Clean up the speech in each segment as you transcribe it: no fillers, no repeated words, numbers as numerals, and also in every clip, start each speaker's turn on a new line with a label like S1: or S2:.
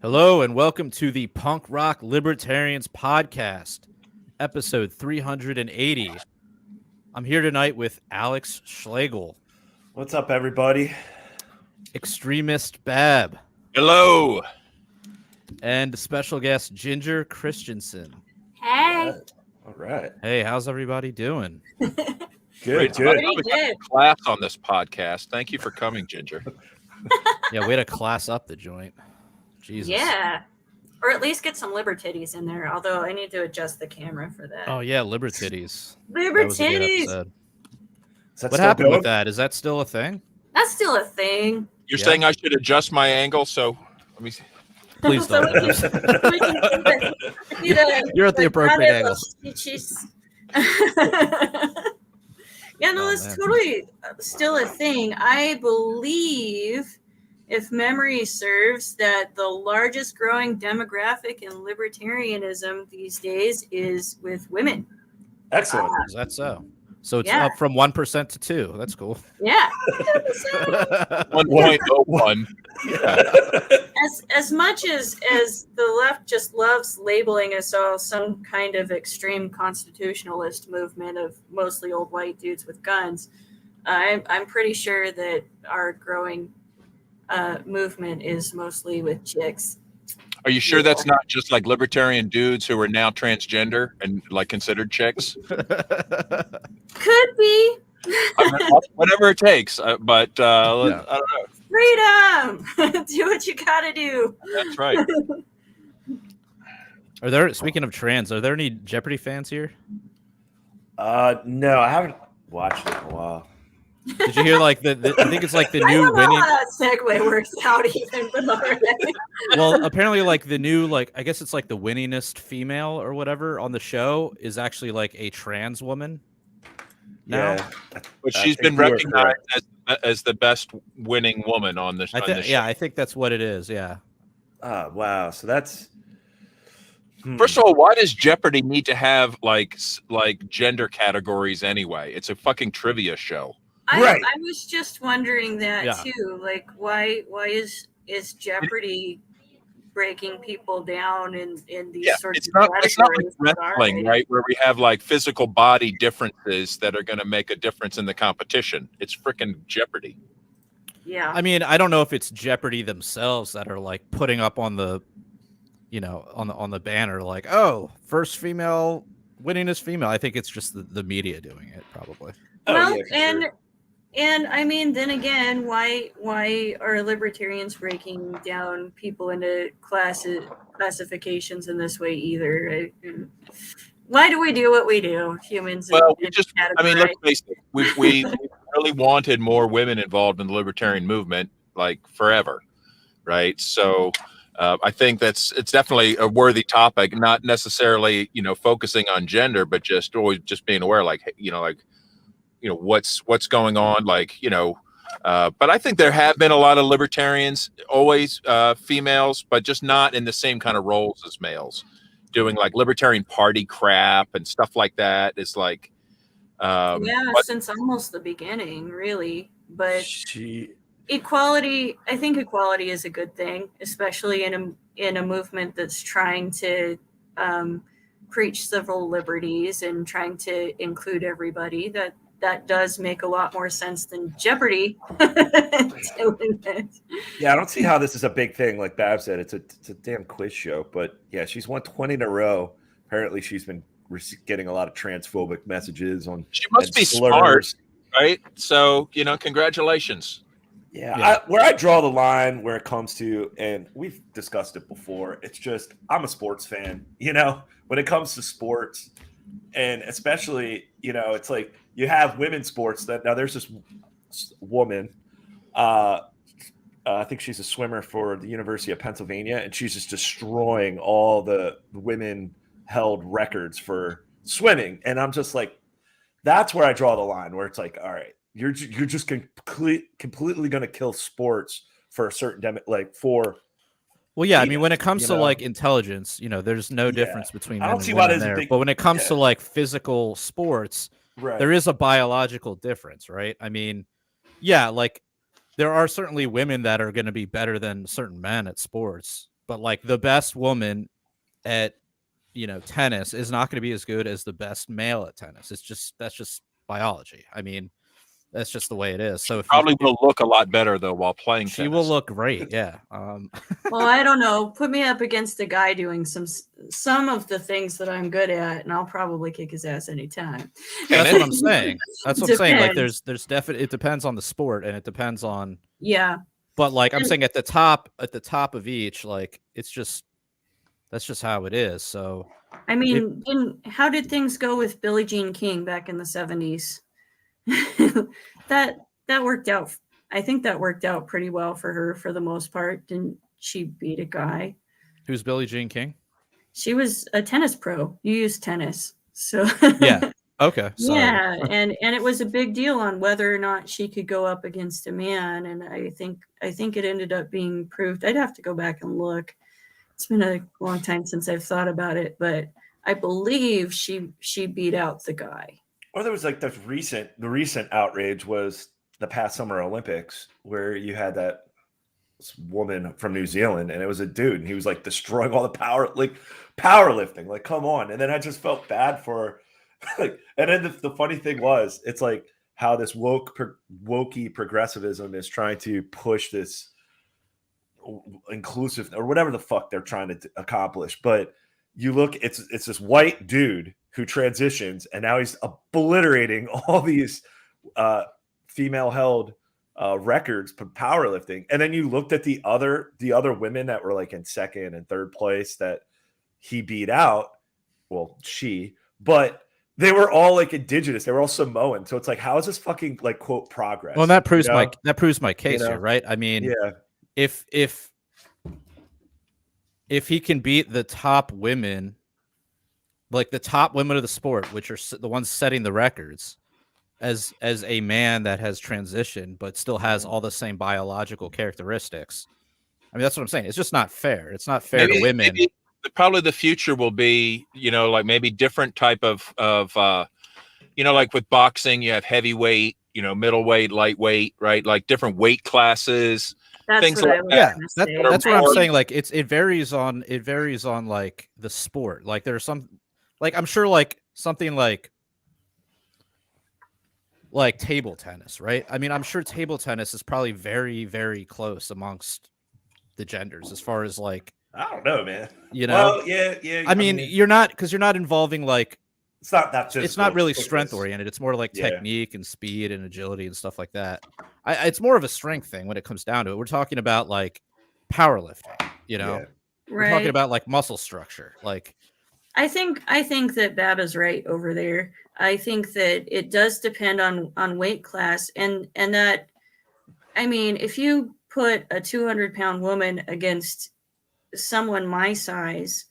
S1: Hello and welcome to the Punk Rock Libertarians Podcast, episode 380. I'm here tonight with Alex Schlegel.
S2: What's up, everybody?
S1: Extremist Bab.
S3: Hello.
S1: And special guest Ginger Christensen.
S4: Hey.
S2: All right.
S1: Hey, how's everybody doing?
S2: Good.
S3: We got class on this podcast. Thank you for coming, Ginger.
S1: Yeah, way to class up the joint. Jesus.
S4: Yeah. Or at least get some Libertitties in there, although I need to adjust the camera for that.
S1: Oh, yeah, Libertitties.
S4: Libertitties!
S1: What happened with that? Is that still a thing?
S4: That's still a thing.
S3: You're saying I should adjust my angle, so let me see.
S1: Please don't. You're at the appropriate angle.
S4: Yeah, no, it's totally still a thing. I believe, if memory serves, that the largest growing demographic in libertarianism these days is with women.
S2: Excellent.
S1: Is that so? So it's up from 1% to 2%. That's cool.
S4: Yeah.
S3: 1.01.
S4: As much as the left just loves labeling us all some kind of extreme constitutionalist movement of mostly old white dudes with guns, I'm pretty sure that our growing movement is mostly with chicks.
S3: Are you sure that's not just like libertarian dudes who are now transgender and like considered chicks?
S4: Could be.
S3: Whatever it takes. But I don't know.
S4: Freedom. Do what you gotta do.
S3: That's right.
S1: Speaking of trans, are there any Jeopardy fans here?
S2: No, I haven't watched it in a while.
S1: Did you hear I think it's like the new
S4: I don't know
S1: winning.
S4: how that segue works out even, but already.
S1: Well, apparently like the new, I guess it's like the winningest female or whatever on the show is actually like a trans woman. Now.
S2: Yeah.
S3: But she's been recognized as the best winning woman on this show.
S1: Yeah, I think that's what it is. Yeah.
S2: Oh, wow. So that's
S3: First of all, why does Jeopardy need to have like gender categories anyway? It's a fucking trivia show.
S2: Right.
S4: I was just wondering that too. Like, why is Jeopardy breaking people down in these sorts of categories?
S3: It's not like wrestling, right? Where we have like physical body differences that are going to make a difference in the competition. It's freaking Jeopardy.
S4: Yeah.
S1: I mean, I don't know if it's Jeopardy themselves that are like putting up on the, on the banner, like, oh, first female winningest female. I think it's just the media doing it, probably.
S4: Well, and I mean, then again, why are libertarians breaking down people into classifications in this way either? Why do we do what we do, humans?
S3: Well, let's face it. We really wanted more women involved in the libertarian movement, like forever, right? So I think it's definitely a worthy topic, not necessarily focusing on gender, but just always just being aware, what's going on, but I think there have been a lot of libertarians, always females, but just not in the same kind of roles as males, doing like libertarian party crap and stuff like that. It's like
S4: since almost the beginning, really. But equality, I think equality is a good thing, especially in a movement that's trying to preach civil liberties and trying to include everybody. That does make a lot more sense than Jeopardy.
S2: Yeah, I don't see how this is a big thing. Like Bab said, it's a damn quiz show. But yeah, she's won 20 in a row. Apparently, she's been getting a lot of transphobic messages on.
S3: She must be smart, right? So congratulations.
S2: Yeah. Where I draw the line where it comes to, and we've discussed it before, it's just I'm a sports fan. When it comes to sports, and especially it's like. You have women's sports that now there's this woman. I think she's a swimmer for the University of Pennsylvania, and she's just destroying all the women held records for swimming. And I'm just like, that's where I draw the line, where it's like, all right, you're just completely going to kill sports for a certain
S1: Well, yeah, I mean, when it comes to like intelligence, there's no difference between men and women there. But when it comes to like physical sports. Right. There is a biological difference, right? I mean, yeah, like there are certainly women that are going to be better than certain men at sports, but like the best woman at tennis is not going to be as good as the best male at tennis. That's just biology. I mean, that's just the way it is. So
S3: probably will look a lot better though while playing
S1: she
S3: tennis.
S1: will look great. Yeah.
S4: Well, I don't know. Put me up against a guy doing some of the things that I'm good at, and I'll probably kick his ass anytime.
S1: That's what I'm saying. That's what I'm saying. Like there's definitely, it depends on the sport, and it depends on But like I'm saying, at the top of each, like that's just how it is. So
S4: I mean, how did things go with Billie Jean King back in the 70s? that worked out. I think that worked out pretty well for her for the most part. Didn't she beat a guy?
S1: Who's Billie Jean King?
S4: She was a tennis pro. You use tennis, so
S1: yeah. Okay. Sorry.
S4: Yeah, and it was a big deal on whether or not she could go up against a man, and I think it ended up being proved. I'd have to go back and look. It's been a long time since I've thought about it, but I believe she beat out the guy.
S2: Or there was like the recent outrage was the past Summer Olympics where you had that woman from New Zealand and it was a dude and he was like destroying all the powerlifting. Like, come on. And then I just felt bad for and then the funny thing was, it's like how this wokey progressivism is trying to push this inclusive or whatever the fuck they're trying to accomplish. But you look, it's this white dude who transitions, and now he's obliterating all these female-held records for powerlifting. And then you looked at the other women that were like in second and third place that he beat out. Well, but they were all like indigenous. They were all Samoan. So it's like, how is this fucking like quote progress?
S1: Well, that proves my case here, right? I mean, if he can beat the top women, like the top women of the sport, which are the ones setting the records, as a man that has transitioned but still has all the same biological characteristics. I mean, that's what I'm saying. It's just not fair. It's not fair to women.
S3: Probably the future will be, like maybe different type of like with boxing, you have heavyweight, middleweight, lightweight, right? Like different weight classes.
S4: That's
S3: things
S4: like
S3: that.
S1: That's what I'm saying. Like it varies on like the sport. Like there's some, like I'm sure like something like table tennis, right? I mean, I'm sure table tennis is probably very, very close amongst the genders as far as like,
S2: I don't know, man. Well, yeah.
S1: I mean, you're not involving like,
S2: it's not that.
S1: It's not really strength oriented. It's more like technique and speed and agility and stuff like that. It's more of a strength thing when it comes down to it. We're talking about like powerlifting, We're talking about like muscle structure. Like,
S4: I think that Baba's right over there. I think that it does depend on weight class and that, I mean, if you put a 200-pound woman against someone my size,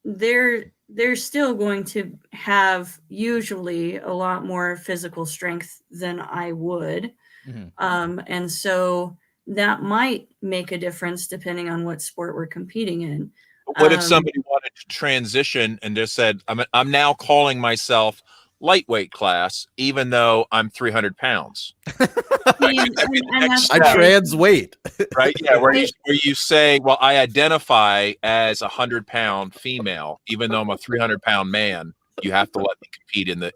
S4: they're still going to have usually a lot more physical strength than I would. Mm-hmm. And so that might make a difference depending on what sport we're competing in.
S3: What if somebody wanted to transition and just said, I'm now calling myself lightweight class, even though I'm 300 pounds.
S1: I trans weight.
S3: Right. Yeah. Where you say, well, I identify as 100-pound female, even though I'm a 300-pound man. You have to let me compete in the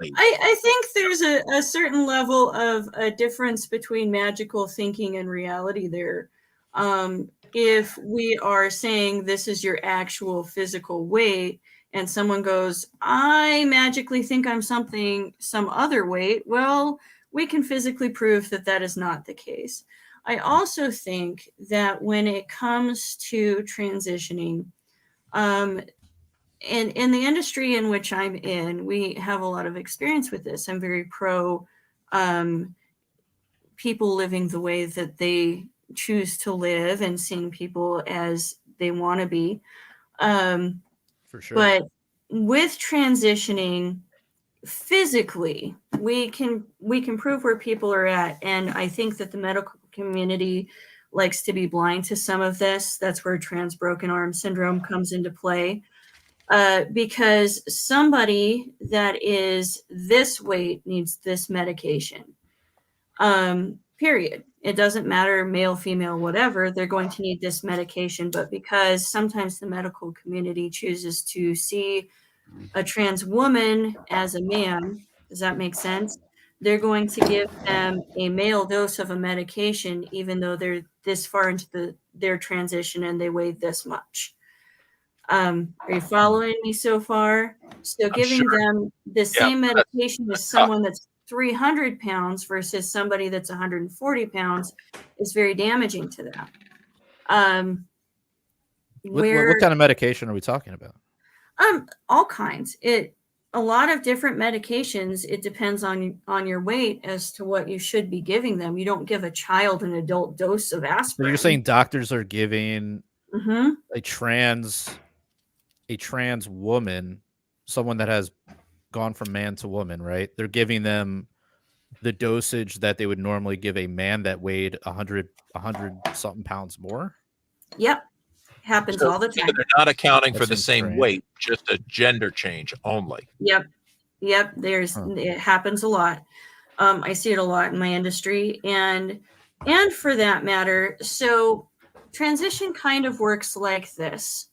S4: I think there's a certain level of a difference between magical thinking and reality there. If we are saying this is your actual physical weight and someone goes, I magically think I'm some other weight, well, we can physically prove that is not the case. I also think that when it comes to transitioning, in the industry in which I'm in, we have a lot of experience with this. I'm very pro people living the way that they choose to live and seeing people as they want to be.
S1: For sure.
S4: But with transitioning physically, we can prove where people are at. And I think that the medical community likes to be blind to some of this. That's where trans broken arm syndrome comes into play. Because somebody that is this weight needs this medication. period. It doesn't matter, male, female, whatever, they're going to need this medication. But because sometimes the medical community chooses to see a trans woman as a man, does that make sense? They're going to give them a male dose of a medication, even though they're this far into their transition and they weigh this much. Are you following me so far? So giving them the same medication as someone that's 300 pounds versus somebody that's 140 pounds is very damaging to them.
S1: What kind of medication are we talking about?
S4: All kinds. A lot of different medications. It depends on your weight as to what you should be giving them. You don't give a child an adult dose of aspirin.
S1: So you're saying doctors are giving a trans woman, someone that has gone from man to woman, right? They're giving them the dosage that they would normally give a man that weighed 100 something pounds more.
S4: Yep. Happens all the time.
S3: They're not accounting for the same weight, just a gender change only.
S4: Yep. It happens a lot. I see it a lot in my industry, and for that matter. So transition kind of works like this.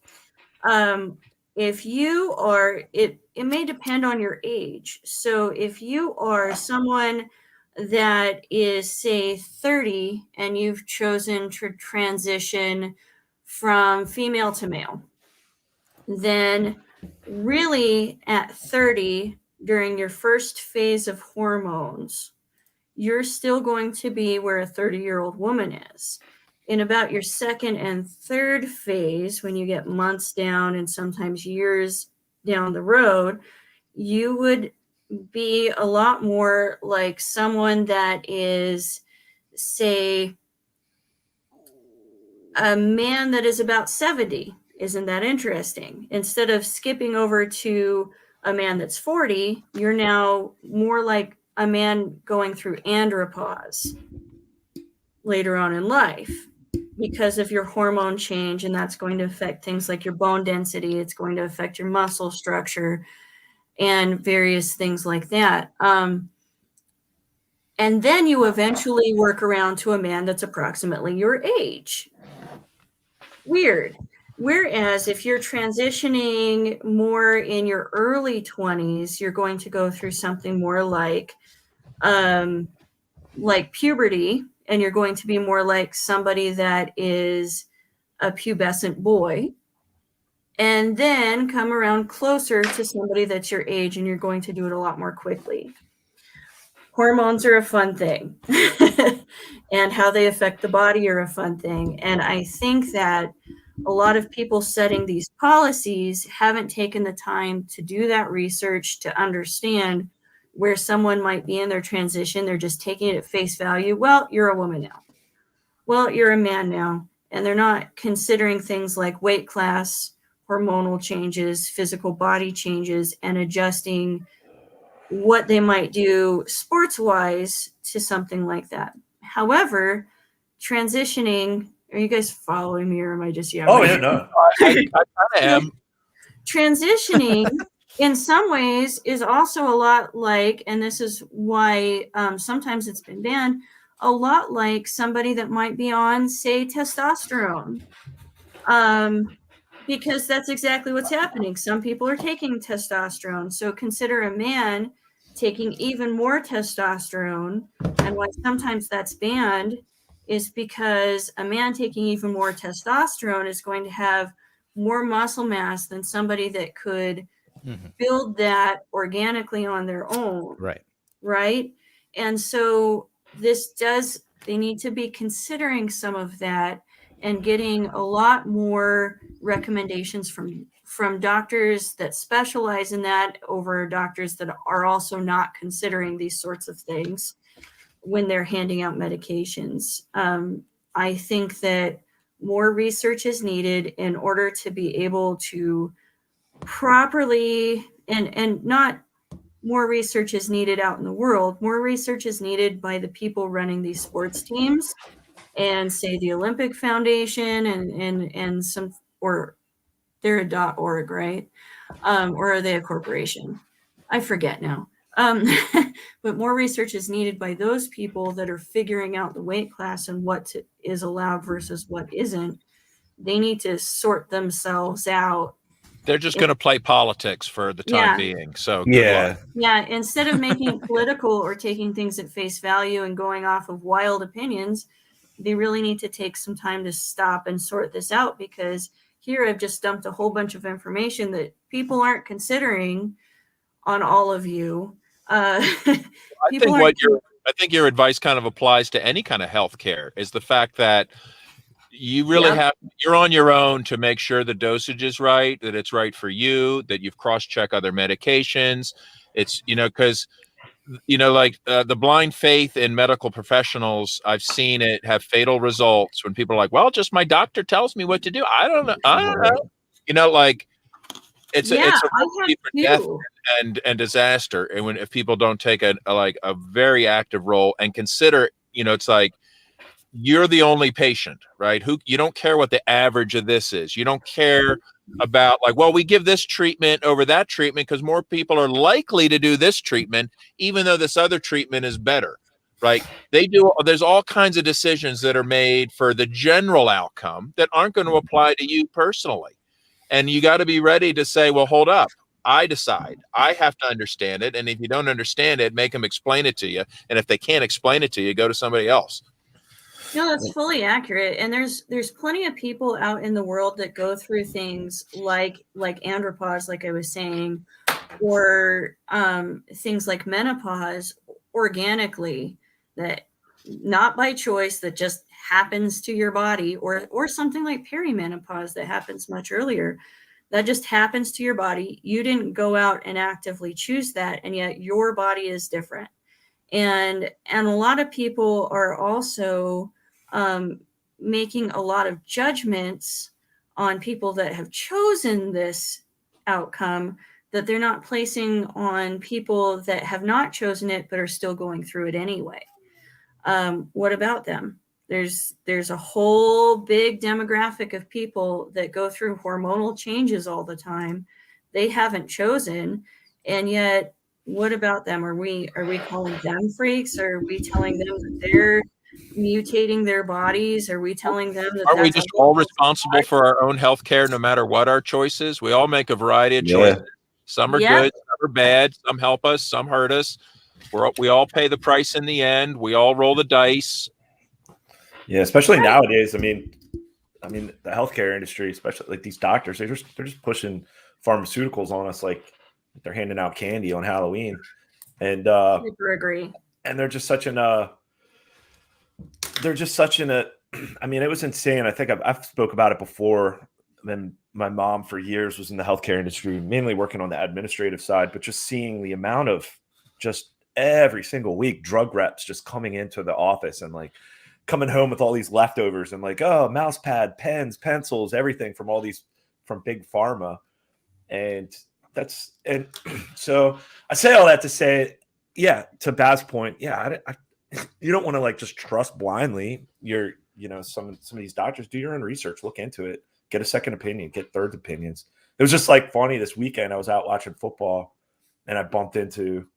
S4: If you are, it may depend on your age. So if you are someone that is, say, 30 and you've chosen to transition from female to male, then really at 30, during your first phase of hormones, you're still going to be where a 30-year-old woman is. In about your second and third phase, when you get months down and sometimes years down the road, you would be a lot more like someone that is, say, a man that is about 70. Isn't that interesting? Instead of skipping over to a man that's 40, you're now more like a man going through andropause later on in life because of your hormone change, and that's going to affect things like your bone density. It's going to affect your muscle structure and various things like that. And then you eventually work around to a man that's approximately your age. Weird. Whereas if you're transitioning more in your early 20s, you're going to go through something more like puberty, and you're going to be more like somebody that is a pubescent boy, and then come around closer to somebody that's your age, and you're going to do it a lot more quickly. Hormones are a fun thing, and how they affect the body are a fun thing. And I think that a lot of people setting these policies haven't taken the time to do that research to understand where someone might be in their transition. They're just taking it at face value. Well, you're a woman now. Well, you're a man now. And they're not considering things like weight class, hormonal changes, physical body changes, and adjusting what they might do sports-wise to something like that. However, transitioning, are you guys following me, or am I just
S2: no.
S3: I am.
S4: Transitioning in some ways is also a lot like, and this is why sometimes it's been banned, a lot like somebody that might be on, say, testosterone. Because that's exactly what's happening. Some people are taking testosterone. So consider a man taking even more testosterone. And why sometimes that's banned is because a man taking even more testosterone is going to have more muscle mass than somebody that could build that organically on their own. Right. And so they need to be considering some of that and getting a lot more recommendations from doctors that specialize in that over doctors that are also not considering these sorts of things when they're handing out medications. I think that more research is needed in order to be able to properly, and not more research is needed out in the world. More research is needed by the people running these sports teams, and say the Olympic Foundation and some, or they're a .org, right? Or are they a corporation? I forget now. But more research is needed by those people that are figuring out the weight class and what is allowed versus what isn't. They need to sort themselves out.
S3: They're just going to play politics for the time being. So good luck.
S4: Yeah. Instead of making it political or taking things at face value and going off of wild opinions, they really need to take some time to stop and sort this out, because here I've just dumped a whole bunch of information that people aren't considering on all of you.
S3: I think your advice kind of applies to any kind of healthcare, is the fact that you really you're on your own to make sure the dosage is right, that it's right for you, that you've cross-checked other medications. It's, because, the blind faith in medical professionals, I've seen it have fatal results when people are like, well, just my doctor tells me what to do. I don't know. It's a recipe for death and disaster. And if people don't take a very active role and consider, it's like, you're the only patient, right? You don't care what the average of this is. You don't care about we give this treatment over that treatment because more people are likely to do this treatment, even though this other treatment is better, right? There's all kinds of decisions that are made for the general outcome that aren't going to apply to you personally. And you got to be ready to say, well, hold up. I decide. I have to understand it. And if you don't understand it, make them explain it to you. And if they can't explain it to you, go to somebody else.
S4: No, that's fully accurate. And there's plenty of people out in the world that go through things like andropause, like I was saying, or things like menopause organically, that not by choice, that just happens to your body, or something like perimenopause that happens much earlier. That just happens to your body. You didn't go out and actively choose that, and yet your body is different. And a lot of people are also making a lot of judgments on people that have chosen this outcome that they're not placing on people that have not chosen it but are still going through it anyway. What about them? There's a whole big demographic of people that go through hormonal changes all the time. They haven't chosen, and yet what about them? Are we calling them freaks? Are we telling them that they're mutating their bodies? Are we telling them that?
S3: Are we just all responsible for our own health care, no matter what our choices? We all make a variety of choices. Some are good, some are bad. Some help us, some hurt us. We all pay the price in the end. We all roll the dice.
S2: Yeah, especially nowadays. I mean, the healthcare industry, especially like these doctors, they're just pushing pharmaceuticals on us like they're handing out candy on Halloween. And
S4: super agree.
S2: And they're just such in a. I mean, it was insane. I think I've spoke about it before. Then my mom for years was in the healthcare industry, mainly working on the administrative side, but just seeing the amount of just every single week drug reps just coming into the office and like coming home with all these leftovers and like, oh, mouse pad, pens, pencils, everything from big pharma. And so I say all that to say, to Baz's point, you don't want to like just trust blindly. Some of these doctors, do your own research, look into it, get a second opinion, get third opinions. It was just like funny this weekend. I was out watching football and I bumped into,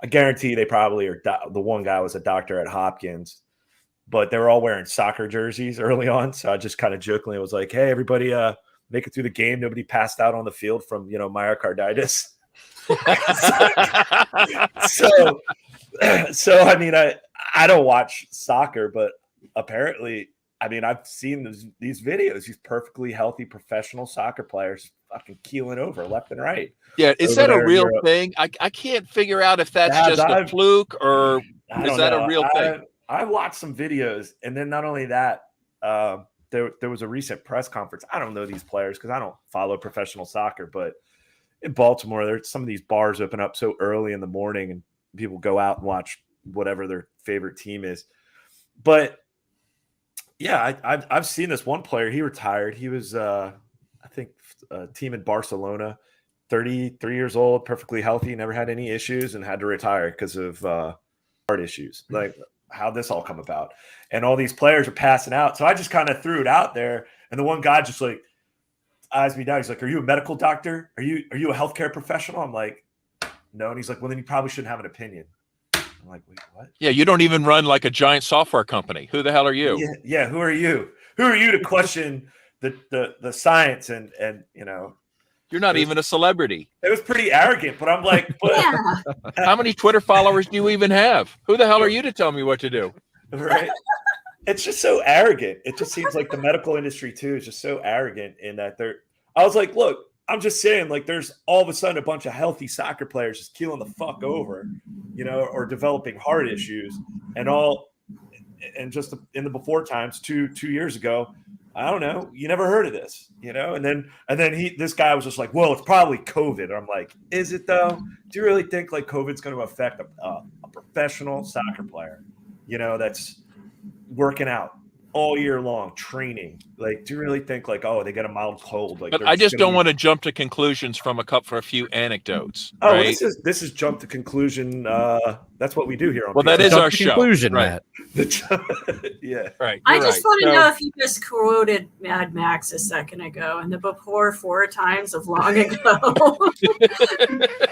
S2: I guarantee they probably are. The one guy was a doctor at Hopkins, but they were all wearing soccer jerseys early on. So I just kind of jokingly was like, hey, everybody, make it through the game. Nobody passed out on the field from, myocarditis. So I mean, I don't watch soccer, but apparently, I mean, I've seen these videos, these perfectly healthy professional soccer players fucking keeling over left and right.
S3: Yeah. Is that a real thing? I can't figure out if that's just a fluke or is that a real thing?
S2: I watched some videos, and then not only that, there was a recent press conference. I don't know these players because I don't follow professional soccer, but in Baltimore, there's some of these bars open up so early in the morning and people go out and watch whatever their favorite team is. But yeah, I've seen this one player. He retired. He was, I think, a team in Barcelona, 33 years old, perfectly healthy, never had any issues, and had to retire because of heart issues. Like, how'd this all come about? And all these players are passing out. So I just kind of threw it out there. And the one guy just like eyes me down. He's like, are you a medical doctor? Are you a healthcare professional? I'm like, no. And he's like, well, then you probably shouldn't have an opinion. I'm like, wait, what?
S3: Yeah, you don't even run like a giant software company. Who the hell are you?
S2: Yeah. Who are you? Who are you to question the science and you know?
S3: You're not even a celebrity.
S2: It was pretty arrogant, but I'm like,
S3: how many Twitter followers do you even have? Who the hell are you to tell me what to do?
S2: Right. It's just so arrogant. It just seems like the medical industry too is just so arrogant in that I was like, look, I'm just saying, like, there's all of a sudden a bunch of healthy soccer players just keeling the fuck over, you know, or developing heart issues and just in the before times 2 years ago, I don't know, you never heard of this, you know? And then this guy was just like, well, it's probably COVID. And I'm like, is it though? Do you really think like COVID's going to affect a professional soccer player, you know, that's working out all year long, training? Like, do you really think like, oh, they get a mild cold? Like,
S3: but I just don't want to jump to conclusions from for a few anecdotes.
S2: Oh,
S3: right?
S2: This is jump to conclusion. That's what we do here on.
S3: Well, that is our show.
S1: Conclusion,
S3: right?
S2: Yeah,
S3: right.
S4: I just want to know if you just quoted Mad Max a second ago and the before 4 times of long ago.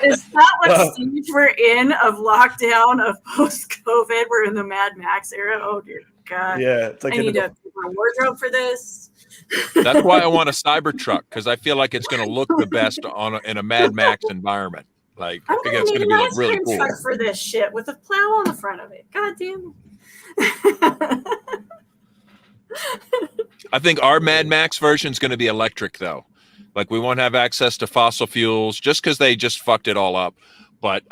S4: Is that what stage we're in of lockdown of post-COVID? We're in the Mad Max era. Oh dear God!
S2: Yeah, it's like
S4: I need to put my wardrobe for this.
S3: That's why I want a Cybertruck, because I feel like it's going to look the best in a Mad Max environment. Like, I think it's going to be like really cool
S4: truck for this shit with a plow on the front of it. God damn it!
S3: I think our Mad Max version is going to be electric, though. Like, we won't have access to fossil fuels just because they just fucked it all up. But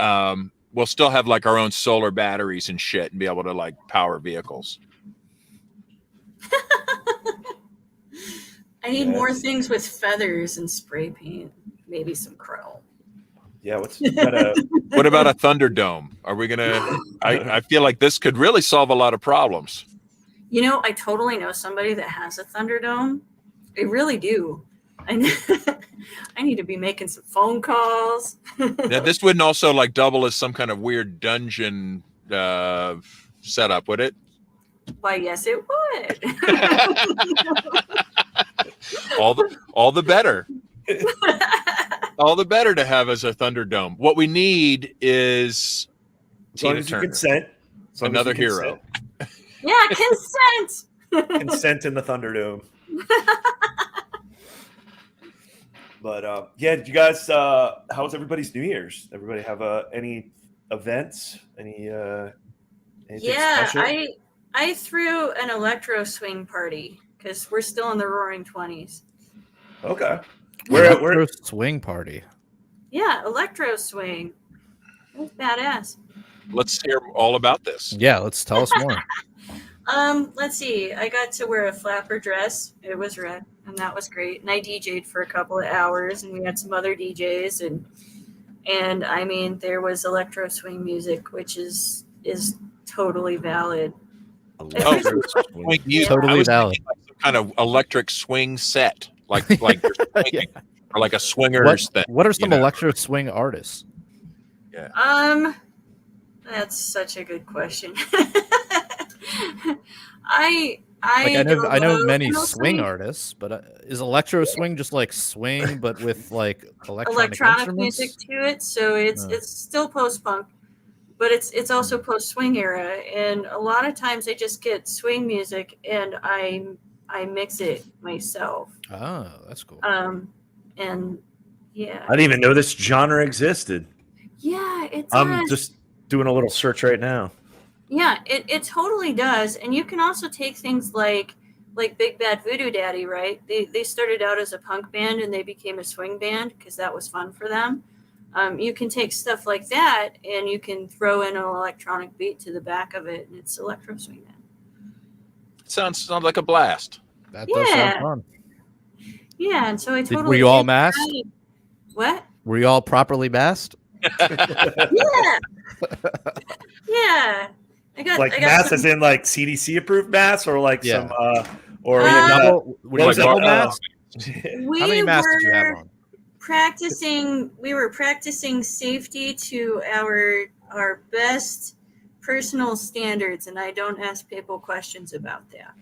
S3: we'll still have like our own solar batteries and shit and be able to like power vehicles.
S4: I need more things with feathers and spray paint. Maybe some chrome.
S2: Yeah,
S3: what about a Thunderdome? Are we gonna? I feel like this could really solve a lot of problems.
S4: You know, I totally know somebody that has a Thunderdome. I really do. I need to be making some phone calls.
S3: Now, this wouldn't also like double as some kind of weird dungeon setup, would it?
S4: Why, yes, it would.
S3: all the better. All the better to have as a Thunderdome. What we need is Tina Turner.
S2: Consent.
S3: Another hero.
S4: Yeah, consent.
S2: Consent in the Thunderdome. But yeah, did you guys? How was everybody's New Year's? Everybody have any events? Anything special?
S4: I threw an electro swing party because we're still in the Roaring 20s.
S2: Okay.
S1: Electro swing party.
S4: Yeah, electro swing. That's badass.
S3: Let's hear all about this.
S1: Yeah, let's tell us more.
S4: Let's see. I got to wear a flapper dress. It was red, and that was great. And I DJ'd for a couple of hours, and we had some other DJs, and I mean, there was electro swing music, which is totally valid.
S3: Totally valid. Like some kind of electric swing set, like yeah. Or like a swingers thing.
S1: What are some electro swing artists?
S3: Yeah.
S4: That's such a good question. I
S1: know many swing artists, but is electro swing just like swing, but with like electronic
S4: music to it? So it's still post punk, but it's also post swing era, and a lot of times I just get swing music and I mix it myself.
S1: Oh, that's cool.
S4: And yeah,
S2: I didn't even know this genre existed.
S4: Yeah, it does.
S2: I'm just doing a little search right now.
S4: Yeah, it totally does. And you can also take things like Big Bad Voodoo Daddy, right? They started out as a punk band and they became a swing band because that was fun for them. You can take stuff like that and you can throw in an electronic beat to the back of it, and it's electro swing band.
S3: Sounds like a blast.
S1: That does sound fun.
S4: Yeah, and so I totally.
S1: Were you all masked?
S4: What?
S1: Were you all properly masked?
S4: Yeah. Yeah. I got
S2: masks as in like CDC approved masks, or like some or
S1: double masks?
S4: How many masks did you have on? We were practicing safety to our best personal standards, and I don't ask people questions about that.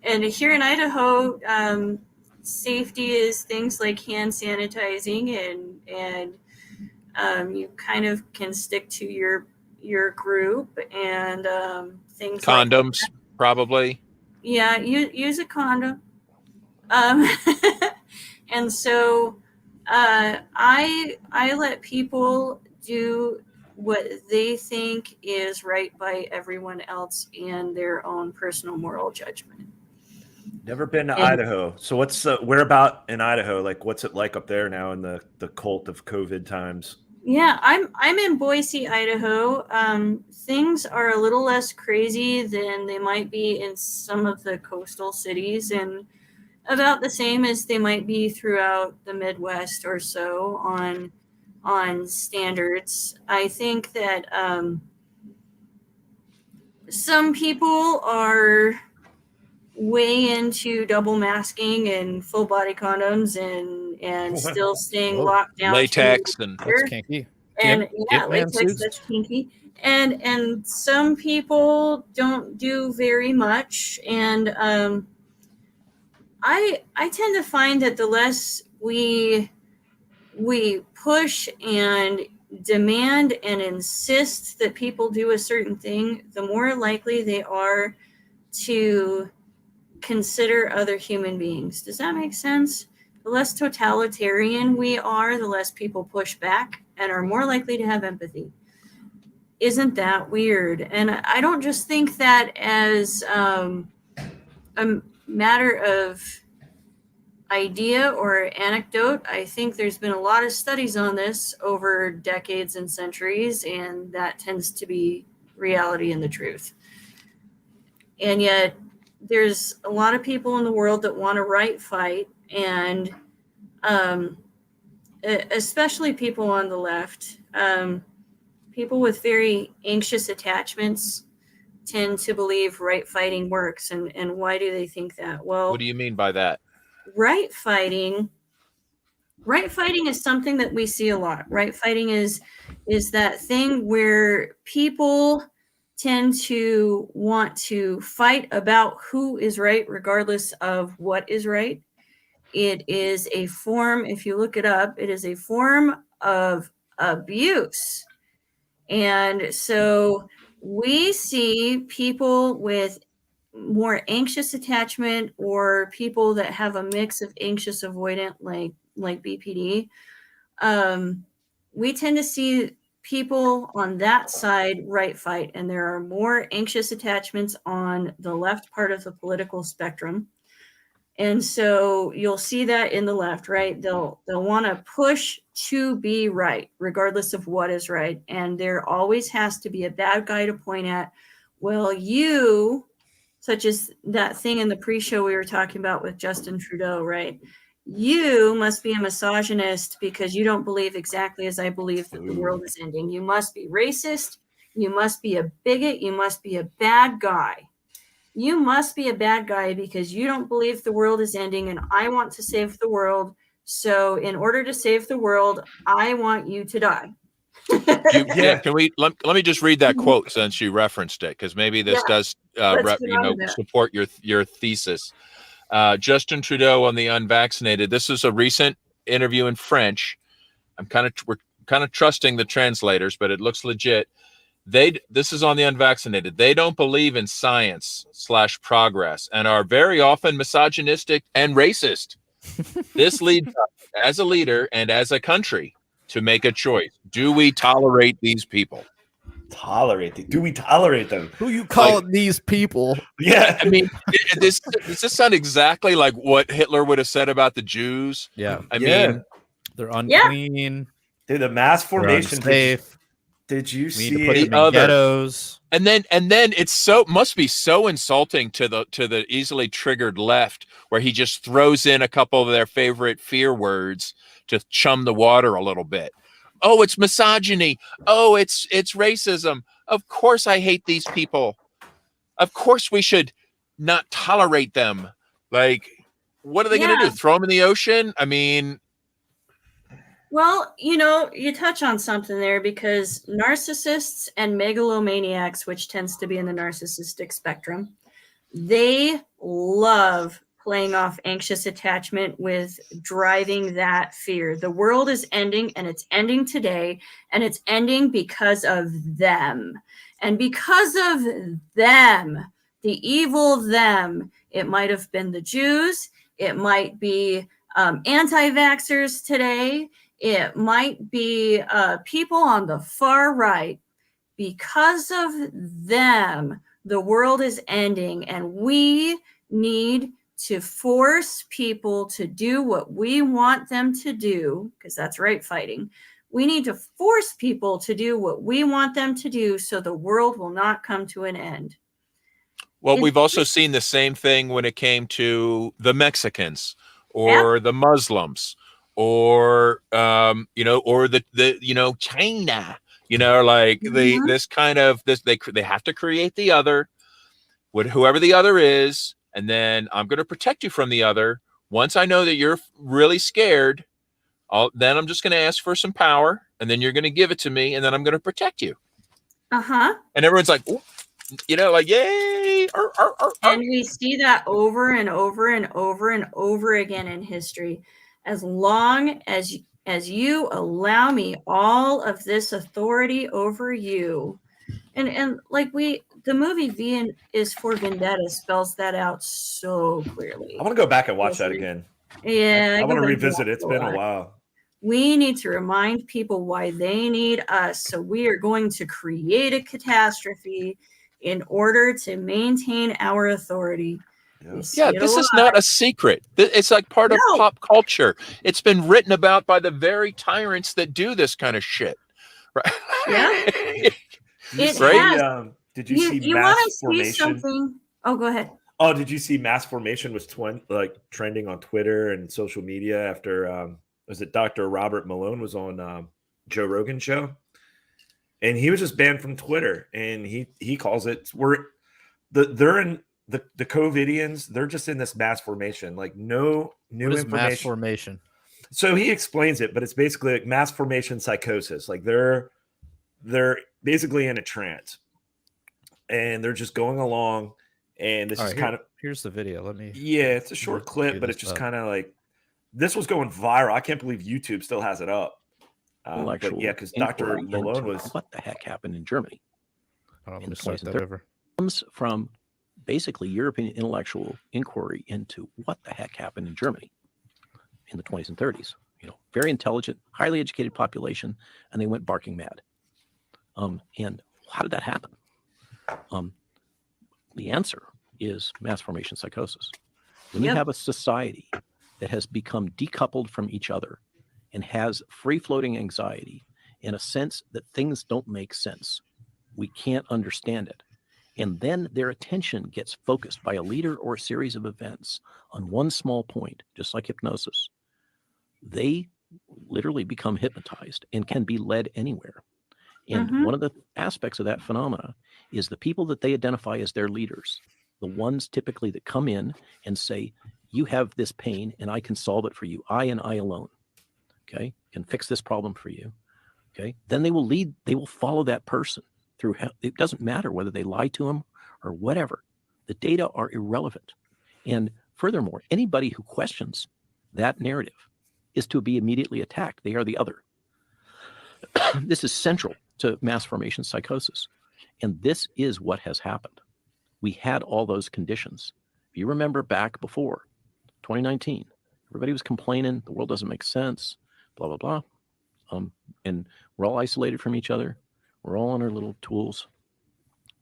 S4: And here in Idaho, safety is things like hand sanitizing and You kind of can stick to your group and things
S3: condoms,
S4: like
S3: probably.
S4: Yeah, use a condom. And so I let people do what they think is right by everyone else and their own personal moral judgment.
S2: Never been to Idaho. So where about in Idaho? Like, what's it like up there now in the cult of COVID times?
S4: Yeah, I'm in Boise, Idaho. Things are a little less crazy than they might be in some of the coastal cities, and about the same as they might be throughout the Midwest or so on standards. I think that some people are way into double masking and full body condoms and still staying locked down.
S3: Latex and
S1: that's kinky.
S4: And latex, that's kinky. And some people don't do very much. And I tend to find that the less we push and demand and insist that people do a certain thing, the more likely they are to consider other human beings. Does that make sense? The less totalitarian we are, the less people push back and are more likely to have empathy. Isn't that weird? And I don't just think that as a matter of idea or anecdote. I think there's been a lot of studies on this over decades and centuries, and that tends to be reality and the truth. And yet there's a lot of people in the world that want to right fight, and especially people on the left, people with very anxious attachments tend to believe right fighting works. And why do they think that? Well,
S3: what do you mean by that?
S4: Right fighting is something that we see a lot. Right fighting is that thing where people tend to want to fight about who is right, regardless of what is right. It is a form, if you look it up, it is a form of abuse. And so we see people with more anxious attachment, or people that have a mix of anxious avoidant, like BPD. We tend to see people on that side right fight, and there are more anxious attachments on the left part of the political spectrum. And so you'll see that in the left, right? They'll want to push to be right, regardless of what is right. And there always has to be a bad guy to point at. Well, you, such as that thing in the pre-show we were talking about with Justin Trudeau, right? You must be a misogynist because you don't believe exactly as I believe that the world is ending. You must be racist. You must be a bigot. You must be a bad guy. You must be a bad guy because you don't believe the world is ending, and I want to save the world. So in order to save the world, I want you to die.
S3: Can we let me just read that quote since you referenced it, because maybe this does support your thesis. Justin Trudeau on the unvaccinated. This is a recent interview in French. We're kind of trusting the translators, but it looks legit. This is on the unvaccinated. They don't believe in science/progress and are very often misogynistic and racist. This leads us, as a leader and as a country, to make a choice. Do we tolerate these people?
S2: Do we tolerate them?
S1: Who you call these people?
S2: Yeah.
S3: I mean, does this sound exactly like what Hitler would have said about the Jews?
S1: Yeah.
S3: I mean,
S1: they're unclean.
S2: Dude, the mass formation. Did you see
S3: the ghettos? And then it's must be so insulting to the easily triggered left, where he just throws in a couple of their favorite fear words to chum the water a little bit. Oh, it's misogyny. Oh, it's racism. Of course I hate these people. Of course we should not tolerate them. Like, what are they going to do? Throw them in the ocean? I mean,
S4: well, you touch on something there, because narcissists and megalomaniacs, which tends to be in the narcissistic spectrum, they love playing off anxious attachment with driving that fear. The world is ending, and it's ending today, and it's ending because of them. And because of them, the evil them, it might have been the Jews, it might be anti-vaxxers today, it might be people on the far right. Because of them, the world is ending, and we need to force people to do what we want them to do, because that's right fighting. We need to force people to do what we want them to do so the world will not come to an end.
S3: Well, we've also seen the same thing when it came to the Mexicans or the Muslims or, or the China. Like this kind of this, they have to create the other, whoever the other is, and then I'm going to protect you from the other. Once I know that you're really scared, then I'm just going to ask for some power, and then you're going to give it to me, and then I'm going to protect you. And everyone's like, like yay!
S4: And we see that over and over and over and over again in history. As long as you allow me all of this authority over you. And like the movie V is for Vendetta spells that out so clearly.
S2: I want to go back and watch that again.
S4: Yeah.
S2: I want to revisit it. It's been a while.
S4: We need to remind people why they need us. So we are going to create a catastrophe in order to maintain our authority.
S3: Yeah, this is not a secret. It's like part of pop culture. It's been written about by the very tyrants that do this kind of shit. Right?
S4: Yeah.
S2: Did you see Mass Formation?
S4: Something? Oh, go ahead.
S2: Oh, did you see Mass Formation was trending on Twitter and social media after was it Dr. Robert Malone was on Joe Rogan's show? And he was just banned from Twitter, and he calls it they're in the COVIDians, they're just in this mass formation, like no new information.
S1: Mass formation.
S2: So he explains it, but it's basically like mass formation psychosis. Like they're basically in a trance, and they're just going along. And this
S1: here's the video.
S2: It's a short clip, but it's just kind of like this was going viral. I can't believe YouTube still has it up. Because Dr. Malone was
S5: what the heck happened in Germany.
S1: I'm going to start that over.
S5: Comes from basically European intellectual inquiry into what the heck happened in Germany in the 20s and 30s. Very intelligent, highly educated population, and they went barking mad. And how did that happen? The answer is mass formation psychosis. When you have a society that has become decoupled from each other and has free-floating anxiety in a sense that things don't make sense, we can't understand it. And then their attention gets focused by a leader or a series of events on one small point, just like hypnosis. They literally become hypnotized and can be led anywhere. And one of the aspects of that phenomena is the people that they identify as their leaders, the ones typically that come in and say, you have this pain and I can solve it for you. I and I alone. Okay, can fix this problem for you. Okay, then they will follow that person through. It doesn't matter whether they lie to them or whatever. The data are irrelevant. And furthermore, anybody who questions that narrative is to be immediately attacked. They are the other. This is central to mass formation psychosis. And this is what has happened. We had all those conditions. If you remember back before 2019, everybody was complaining, the world doesn't make sense, blah, blah, blah. And we're all isolated from each other. We're all on our little tools.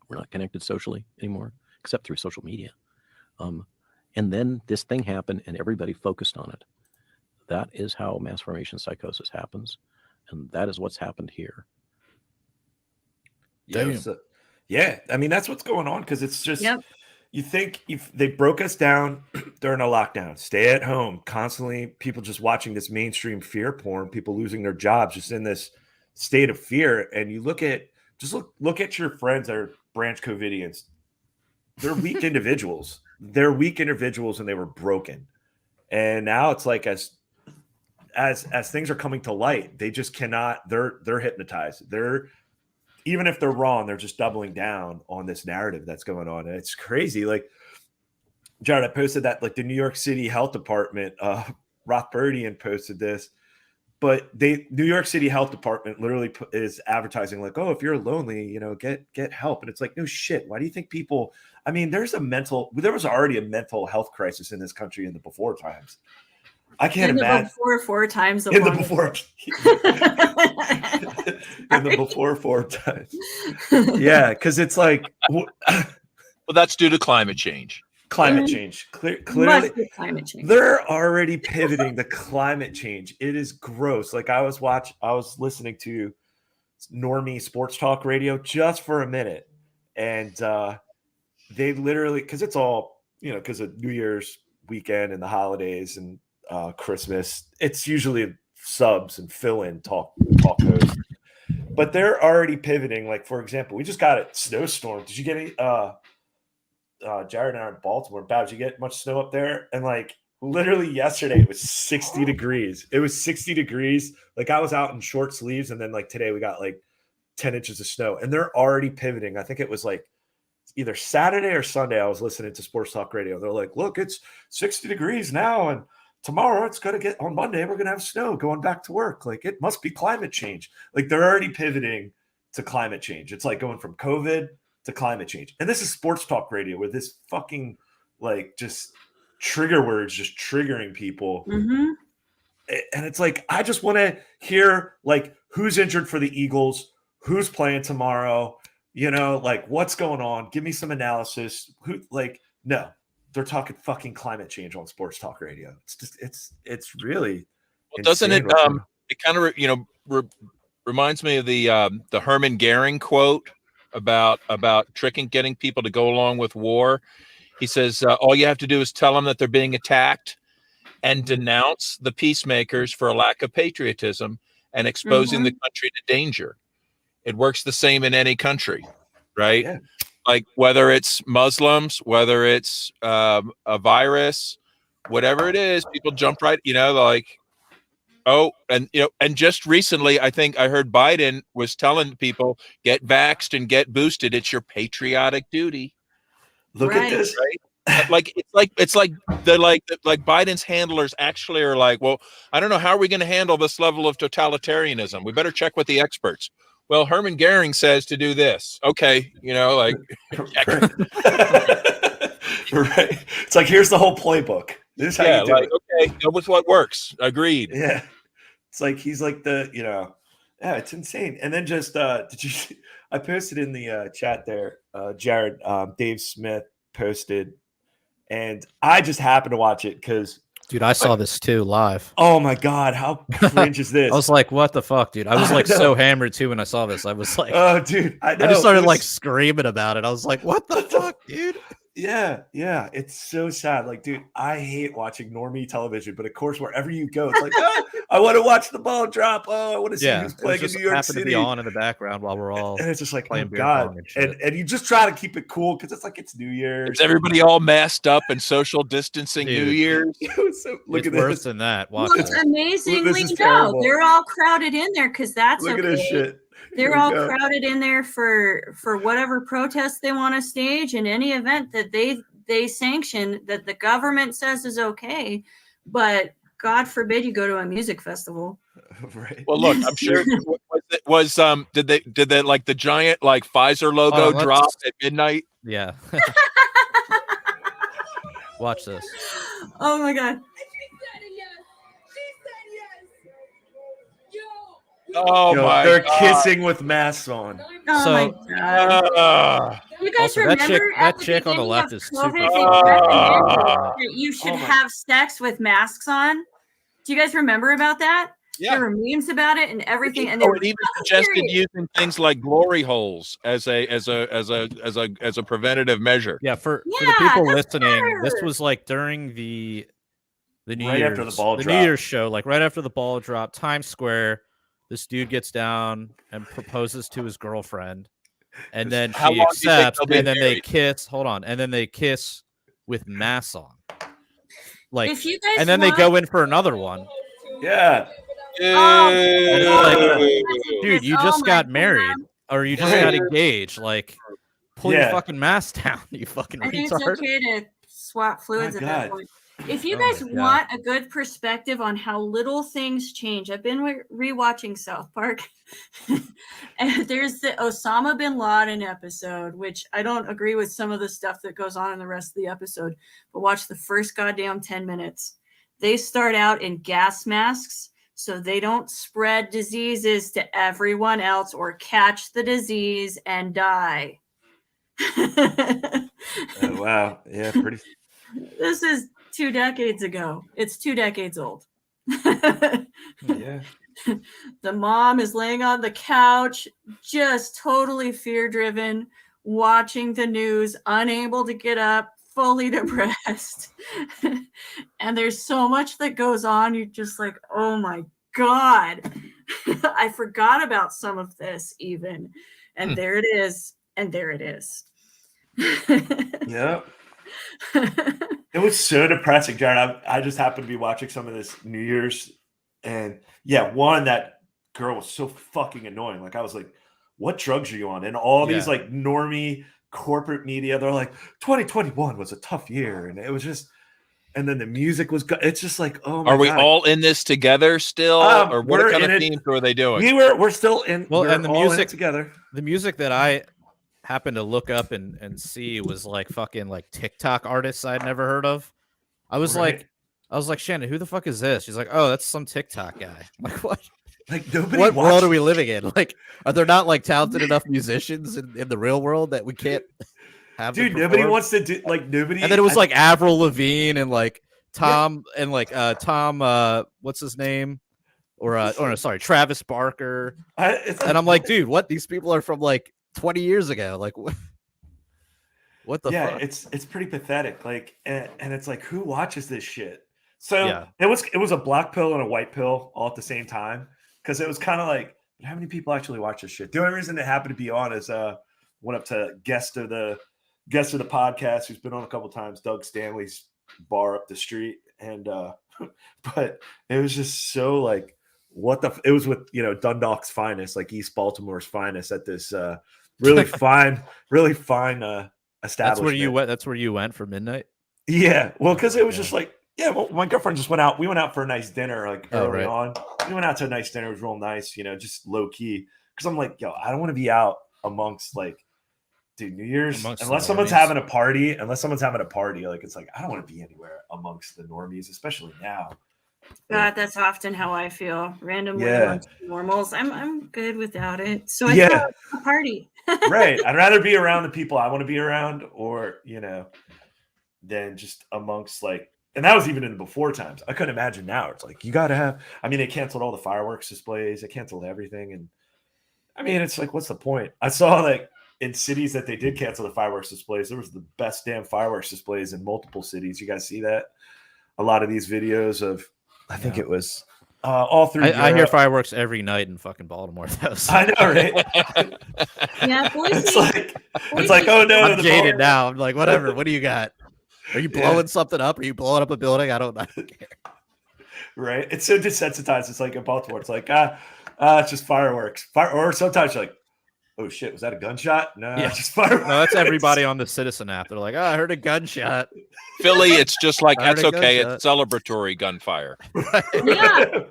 S5: We're not connected socially anymore, except through social media. And then this thing happened and everybody focused on it. That is how mass formation psychosis happens. And that is what's happened here.
S2: Yeah, I mean, that's what's going on, because it's just, you think if they broke us down during a lockdown, stay at home, constantly people just watching this mainstream fear porn, people losing their jobs, just in this state of fear. And you look at your friends that are branch COVIDians. They're weak individuals. They're weak individuals, and they were broken. And now it's like as things are coming to light, they just cannot. They're hypnotized. Even if they're wrong, they're just doubling down on this narrative that's going on. And it's crazy. Like Jared, I posted that like the New York City Health Department, Rothbardian posted this, but New York City Health Department literally is advertising like, oh, if you're lonely, get help. And it's like, no shit. Why do you think people, I mean, there was already a mental health crisis in this country in the before times. I can't imagine.
S4: Four times.
S2: In the before 4 times. Yeah, because it's like.
S3: Well, that's due to climate change.
S2: Climate change. Clearly,
S4: climate change.
S2: They're already pivoting to climate change. It is gross. Like I was listening to normie sports talk radio just for a minute, and they literally, because it's all because of New Year's weekend and the holidays and Christmas, it's usually subs and fill-in talk hosts. But they're already pivoting. Like for example, we just got a snowstorm. Did you get any? Jared and I are in Baltimore. Bab, did you get much snow up there? And like literally yesterday, it was 60 degrees. It was 60 degrees. Like I was out in short sleeves, and then like today we got like 10 inches of snow, and they're already pivoting. I think it was like either Saturday or Sunday. I was listening to Sports Talk Radio. They're like, look, it's 60 degrees now, and tomorrow it's going to get, on Monday, we're going to have snow going back to work. Like it must be climate change. Like they're already pivoting to climate change. It's like going from COVID to climate change. And this is Sports Talk Radio with this fucking like just trigger words, just triggering people.
S4: Mm-hmm.
S2: And it's like, I just want to hear like who's injured for the Eagles, who's playing tomorrow, like what's going on. Give me some analysis. No, they're talking fucking climate change on Sports Talk Radio. It's just, it's really,
S3: doesn't it, it kind of, reminds me of the Herman Goering quote about getting people to go along with war. He says, all you have to do is tell them that they're being attacked and denounce the peacemakers for a lack of patriotism and exposing the country to danger. It works the same in any country, right? Yeah. Like whether it's Muslims, whether it's a virus, whatever it is, people jump right, like, oh, and and just recently, I think I heard Biden was telling people, get vaxxed and get boosted. It's your patriotic duty.
S2: Look at this.
S3: Right? It's like Biden's handlers actually are like, well, I don't know how are we going to handle this level of totalitarianism. We better check with the experts. Well, Herman Goering says to do this. Okay,
S2: right. It's like, here's the whole playbook. This is how you do it.
S3: Okay, go with what works. Agreed.
S2: Yeah. It's like he's like yeah, it's insane. And then just I posted in the chat there, Jared, Dave Smith posted, and I just happened to watch it because
S1: dude, I saw this too live.
S2: Oh my god, how cringe is this?
S1: I was like, what the fuck, dude? I was like so hammered too when I saw this. I was like,
S2: oh dude, I know.
S1: I just started like screaming about it. I was like, what the fuck, dude?
S2: Yeah, it's so sad. Like, dude, I hate watching normie television, but of course, wherever you go, it's like, oh, I want to watch the ball drop. Oh, I want to see who's playing in New York City.
S1: To be on in the background while we're all
S2: and it's just like, oh god, and you just try to keep it cool because it's like it's New Year's.
S3: Is everybody all masked up and social distancing New Year's?
S2: Look
S1: it's
S2: at
S1: worse
S2: this.
S1: than that.
S4: Watch amazingly, no, they're all crowded in there because that's
S2: look at this shit.
S4: They're all crowded in there for whatever protest they want to stage in any event that they sanction that the government says is okay, but God forbid you go to a music festival.
S2: Right.
S3: Well, look, I'm sure did they like the giant like Pfizer logo drop at midnight?
S1: Yeah. Watch this.
S4: Oh my god.
S3: Oh my!
S2: They're kissing with masks on.
S4: Oh my god! You guys remember
S1: that chick on the left is super.
S4: You should have sex with masks on. Do you guys remember about that?
S3: Yeah.
S4: There were memes about it and everything, and
S3: it even suggested using things like glory holes as a preventative measure.
S1: Yeah, for the people listening, this was like during the New Year's,
S2: after the ball drop.
S1: New Year's show, like right after the ball drop, Times Square. This dude gets down and proposes to his girlfriend, and then she accepts, and then they kiss. Hold on, and then they kiss with masks on. Like,
S4: if you guys
S1: and then they go in for another one.
S2: Yeah.
S1: Dude, you just got married, or you just got engaged. Like, pull your fucking mask down, you fucking retard.
S4: I think it's okay to swap fluids at that point. If you guys want a good perspective on how little things change, I've been rewatching South Park. And there's the Osama bin Laden episode, which I don't agree with some of the stuff that goes on in the rest of the episode, but watch the first goddamn 10 minutes. They start out in gas masks so they don't spread diseases to everyone else or catch the disease and die.
S2: Oh, wow. Yeah, pretty.
S4: This is 2 decades ago. It's 2 decades old.
S2: Yeah.
S4: The mom is laying on the couch, just totally fear-driven, watching the news, unable to get up, fully depressed. And there's so much that goes on. You're just like, oh my God. I forgot about some of this even. And there it is. And there it is.
S2: Yeah. It was so depressing, Jared. I just happened to be watching some of this New Year's, and that girl was so fucking annoying. Like, I was like, what drugs are you on? And all these like normie corporate media, they're like, 2021 was a tough year. And it was just, and then the music was good. It's just like, oh my God.
S3: Are we all in this together still? Or what kind of themes are they doing?
S2: We're still in.
S1: Well, and the music
S2: together. The
S1: music that I happened to look up and see was like fucking like TikTok artists I'd never heard of. I was like, Shannon, who the fuck is this? She's like, oh, that's some TikTok guy. I'm like, what?
S2: Like, nobody.
S1: What world are we living in? Like, are there not like talented enough musicians in the real world that we can't have?
S2: Dude, nobody wants to do like nobody.
S1: And then it was like Avril Lavigne and like Tom and like Tom. What's his name? Sorry, Travis Barker. And I'm like, dude, what? These people are from like 20 years ago. Like, what the fuck?
S2: It's pretty pathetic. Like, and it's like, who watches this shit? So it was a black pill and a white pill all at the same time, because it was kind of like, how many people actually watch this shit? The only reason it happened to be on is went up to guest of the podcast, who's been on a couple times, Doug Stanley's bar up the street, and but it was just so like, it was with Dundalk's finest, like East Baltimore's finest, at this really fine establishment.
S1: That's where you went for midnight.
S2: Yeah, well, because it was just like, well, my girlfriend just went out. We went out for a nice dinner, like early on. We went out to a nice dinner. It was real nice, just low key. Because I'm like, I don't want to be out amongst like, dude, New Year's, unless someone's having a party. Like, it's like, I don't want to be anywhere amongst the normies, especially now.
S4: God, that's often how I feel. Randomly amongst normals. I'm good without it. So I throw a party.
S2: Right. I'd rather be around the people I want to be around, or than just amongst like. And that was even in the before times. I couldn't imagine now. It's like, you got to have, they canceled all the fireworks displays. They canceled everything. And it's like, what's the point? I saw like in cities that they did cancel the fireworks displays, there was the best damn fireworks displays in multiple cities. You guys see that? A lot of these videos of, I think it was all through.
S1: I hear fireworks every night in fucking Baltimore.
S2: I know, right? It's like, oh no.
S1: I'm jaded now. I'm like, whatever. What do you got? Are you blowing something up? Are you blowing up a building? I don't care.
S2: Right? It's so desensitized. It's like in Baltimore. It's like, it's just fireworks. Or sometimes you're like, oh shit, was that a gunshot? No, it's just fireworks.
S1: No, that's everybody on the Citizen app. They're like, I heard a gunshot.
S3: Philly, it's just like, that's okay. It's celebratory gunfire.
S4: Yeah.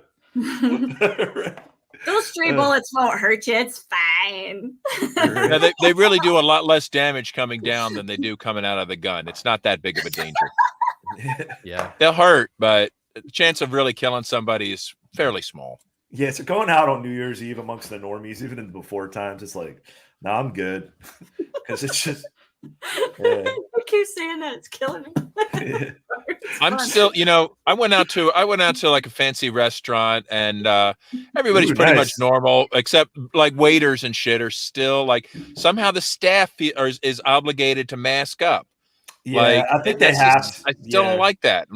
S4: Those 3 bullets won't hurt you. It's fine.
S3: Yeah, they really do a lot less damage coming down than they do coming out of the gun. It's not that big of a danger.
S1: Yeah.
S3: They'll hurt, but the chance of really killing somebody is fairly small.
S2: Yeah, so going out on New Year's Eve amongst the normies, even in the before times, it's like, no, I'm good. Because it's just...
S4: I keep saying that, it's killing me.
S3: I'm still, I went out to like a fancy restaurant, and everybody's pretty much normal, except like waiters and shit are still like, somehow the staff is obligated to mask up.
S2: Yeah,
S3: like,
S2: I think they have.
S3: I still don't like that.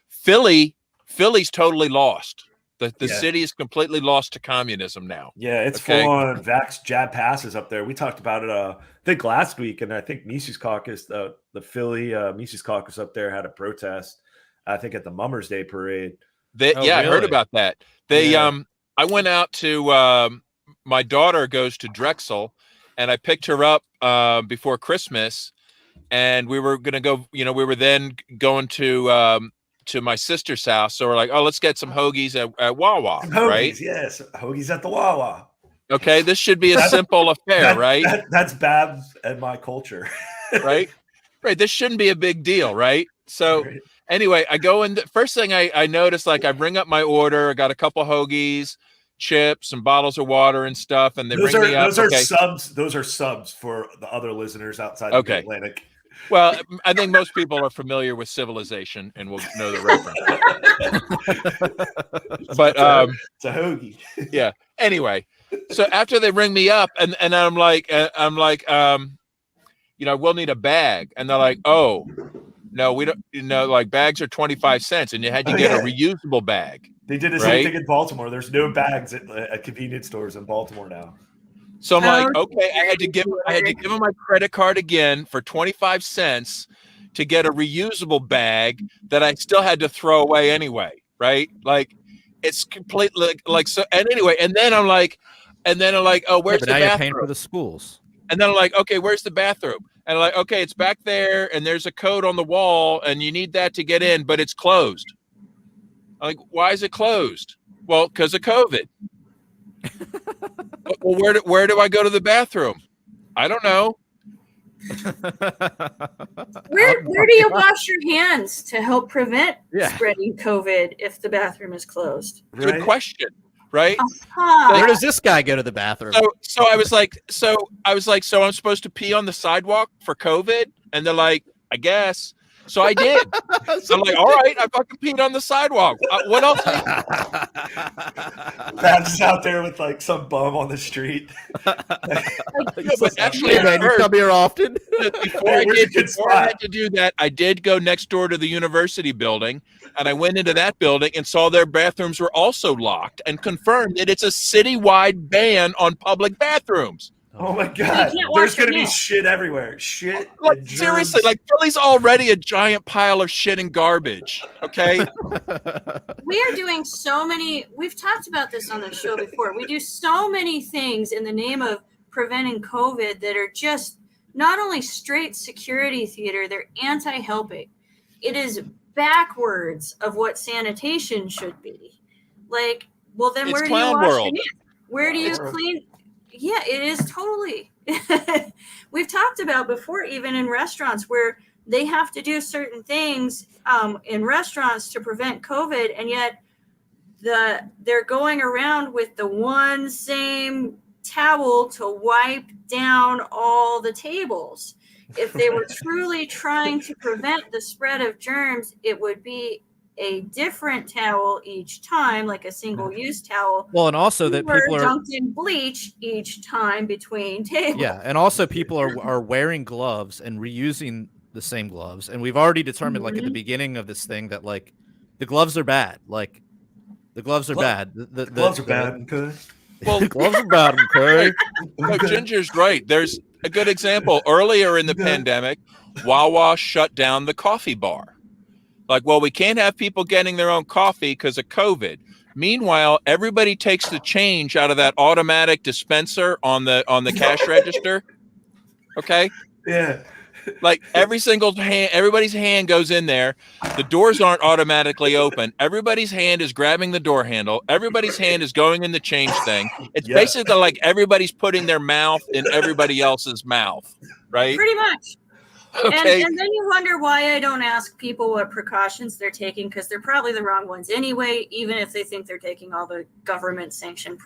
S3: Philly's totally lost. The city is completely lost to communism now.
S2: Yeah, it's full on vax jab passes up there. We talked about it, I think last week, and I think Mises Caucus, the Philly Mises Caucus up there had a protest, I think at the Mummers Day parade.
S3: Really? I heard about that. I went out to my daughter goes to Drexel, and I picked her up before Christmas, and we were gonna go. We were then going to my sister's house. So we're like, oh, let's get some hoagies at Wawa, right?
S2: Yes, hoagies at the Wawa.
S3: Okay, this should be a simple affair, right?
S2: That's Babs and my culture,
S3: right? Right. This shouldn't be a big deal, right? So anyway, I go in. First thing I noticed, like, I bring up my order. I got a couple hoagies, chips, and bottles of water and stuff, and those are
S2: subs. Those are subs for the other listeners outside of the Atlantic.
S3: Well, I think most people are familiar with civilization and will know the reference. But
S2: it's a hoagie.
S3: Yeah. Anyway, so after they ring me up, and I'm like, we'll need a bag, and they're like, oh, no, we don't. Like, bags are 25 cents, and you had to get a reusable bag.
S2: They did the same thing in Baltimore. There's no bags at convenience stores in Baltimore now.
S3: So I'm like, okay, I had to give them my credit card again for 25 cents to get a reusable bag that I still had to throw away anyway, right? Like, it's completely like so. And anyway, and then I'm like, oh, where's the bathroom?
S1: You're paying for the schools.
S3: And then I'm like, okay, where's the bathroom? And I'm like, okay, it's back there, and there's a code on the wall, and you need that to get in, but it's closed. I'm like, why is it closed? Well, because of COVID. Well, where do I go to the bathroom? I don't know.
S4: Where do you wash your hands to help prevent spreading COVID if the bathroom is closed?
S3: Good question, right?
S1: Where does this guy go to the bathroom?
S3: So I was like, so I'm supposed to pee on the sidewalk for COVID? And they're like, I guess. So I did. So I'm like, all right, I fucking peed on the sidewalk. What else?
S2: Babs is out there with like some bum on the street.
S3: But actually,
S1: man, you come here often.
S3: Before I had to do that, I did go next door to the university building, and I went into that building and saw their bathrooms were also locked, and confirmed that it's a citywide ban on public bathrooms.
S2: Oh my God! There's gonna be shit everywhere. Shit.
S3: Like, seriously, like, Philly's already a giant pile of shit and garbage. Okay.
S4: We are doing so many. We've talked about this on the show before. We do so many things in the name of preventing COVID that are just not only straight security theater. They're anti-helping. It is backwards of what sanitation should be. Like, well, then where do you wash your hands? Where do you clean? Yeah, it is totally. We've talked about before, even in restaurants where they have to do certain things in restaurants to prevent COVID, and yet they're going around with the one same towel to wipe down all the tables. If they were truly trying to prevent the spread of germs, it would be a different towel each time, like a single-use towel.
S1: Well, and also that people are
S4: dunked in bleach each time between tables.
S1: Yeah, and also people are wearing gloves and reusing the same gloves. And we've already determined, like at the beginning of this thing, that like the gloves are bad. Like the gloves are bad. The
S2: gloves are bad. Okay.
S3: Well,
S1: the gloves are bad. Okay.
S3: No, Ginger's right. There's a good example. Earlier in the pandemic, Wawa shut down the coffee bar. Like, well, we can't have people getting their own coffee because of COVID. Meanwhile, everybody takes the change out of that automatic dispenser on the cash register. Okay.
S2: Yeah.
S3: Like everybody's hand goes in there. The doors aren't automatically open. Everybody's hand is grabbing the door handle. Everybody's hand is going in the change thing. It's basically like everybody's putting their mouth in everybody else's mouth, right?
S4: Pretty much.
S3: Okay.
S4: And then you wonder why I don't ask people what precautions they're taking, because they're probably the wrong ones anyway, even if they think they're taking all the government sanctioned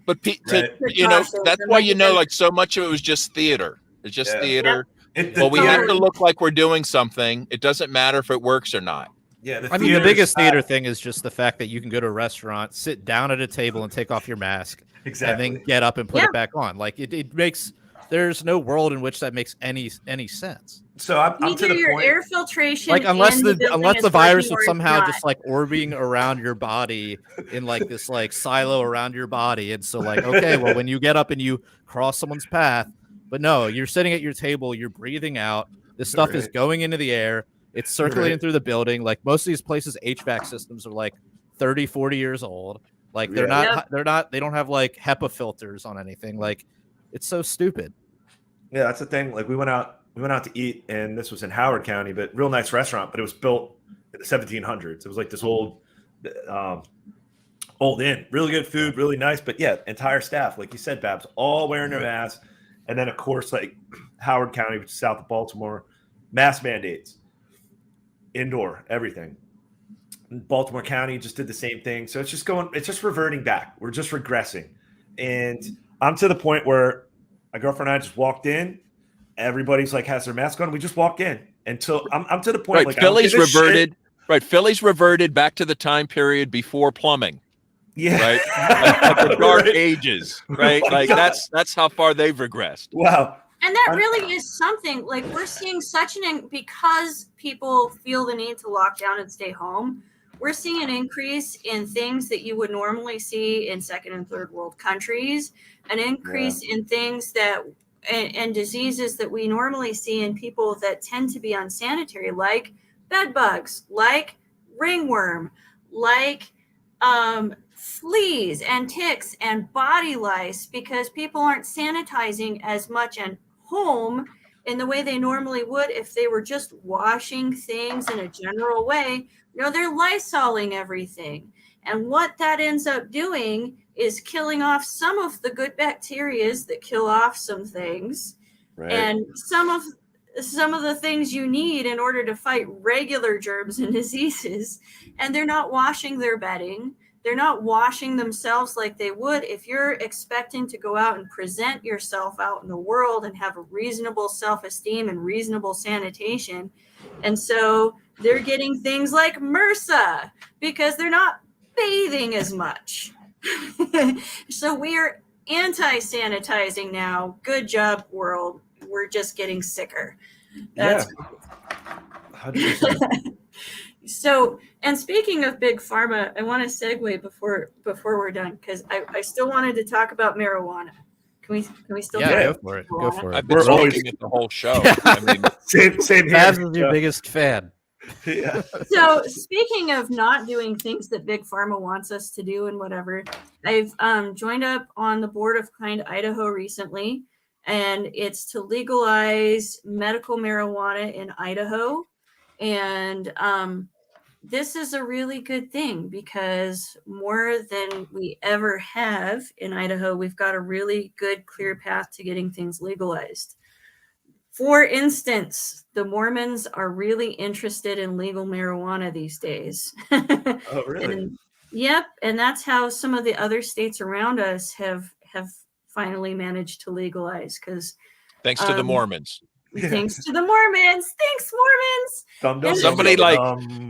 S3: But that's why like so much of it was just theater. It's just theater. Well, we have to look like we're doing something. It doesn't matter if it works or not.
S2: Yeah,
S1: the biggest theater thing is just the fact that you can go to a restaurant, sit down at a table, and take off your mask, and then get up and put it back on. Like it makes. There's no world in which that makes any sense.
S2: So I'm to the point.
S4: Air filtration,
S1: like unless the virus is somehow just like orbiting around your body in like this like silo around your body, and so like okay, well when you get up and you cross someone's path, but no, you're sitting at your table, you're breathing out. This stuff is going into the air. It's circulating through the building. Like most of these places, HVAC systems are like 30, 40 years old. Like they don't have like HEPA filters on anything. Like it's so stupid.
S2: Yeah, that's the thing. Like we went out we went out to eat, and this was in Howard County, but real nice restaurant, but it was built in the 1700s. It was like this old inn, really good food, really nice. But yeah, entire staff, like you said, Babs, all wearing their masks. And then, of course, like Howard County, which is south of Baltimore, mask mandates, indoor, everything. Baltimore County just did the same thing. So it's just reverting back. We're just regressing. And I'm to the point where my girlfriend and I just walked in. Everybody's like has their mask on. We just walk in until I'm to the point.
S3: Right.
S2: Like
S3: Philly's reverted. Shit. Right. Philly's reverted back to the time period before plumbing.
S2: Yeah.
S3: Right. Like the dark ages. Right. Oh like God. That's how far they've regressed.
S2: Wow.
S4: And that really is something. Like we're seeing such because people feel the need to lock down and stay home. We're seeing an increase in things that you would normally see in second and third world countries, an increase in things that and diseases that we normally see in people that tend to be unsanitary, like bed bugs, like ringworm, like fleas and ticks and body lice, because people aren't sanitizing as much at home in the way they normally would if they were just washing things in a general way. They're Lysoling everything. And what that ends up doing is killing off some of the good bacteria that kill off some things. Right. And some of the things you need in order to fight regular germs and diseases. And they're not washing their bedding. They're not washing themselves like they would if you're expecting to go out and present yourself out in the world and have a reasonable self-esteem and reasonable sanitation. And so they're getting things like MRSA because they're not bathing as much. So we are anti-sanitizing now. Good job, world. We're just getting sicker. That's
S2: cool.
S4: So, and speaking of big pharma, I want to segue before we're done because I still wanted to talk about marijuana. Can we still?
S1: Yeah, go for it. Go for it.
S3: I've been smoking it the whole show. I mean,
S2: same here.
S1: Babs is your biggest fan.
S2: Yeah.
S4: So speaking of not doing things that big pharma wants us to do and whatever, I've joined up on the board of Kind Idaho recently, and it's to legalize medical marijuana in Idaho. And this is a really good thing because more than we ever have in Idaho, we've got a really good, clear path to getting things legalized. For instance, the Mormons are really interested in legal marijuana these days.
S2: Oh, really?
S4: Yep. And that's how some of the other states around us have finally managed to legalize.
S3: Thanks to the Mormons.
S4: Thanks to the Mormons. Thanks, Mormons.
S3: Somebody like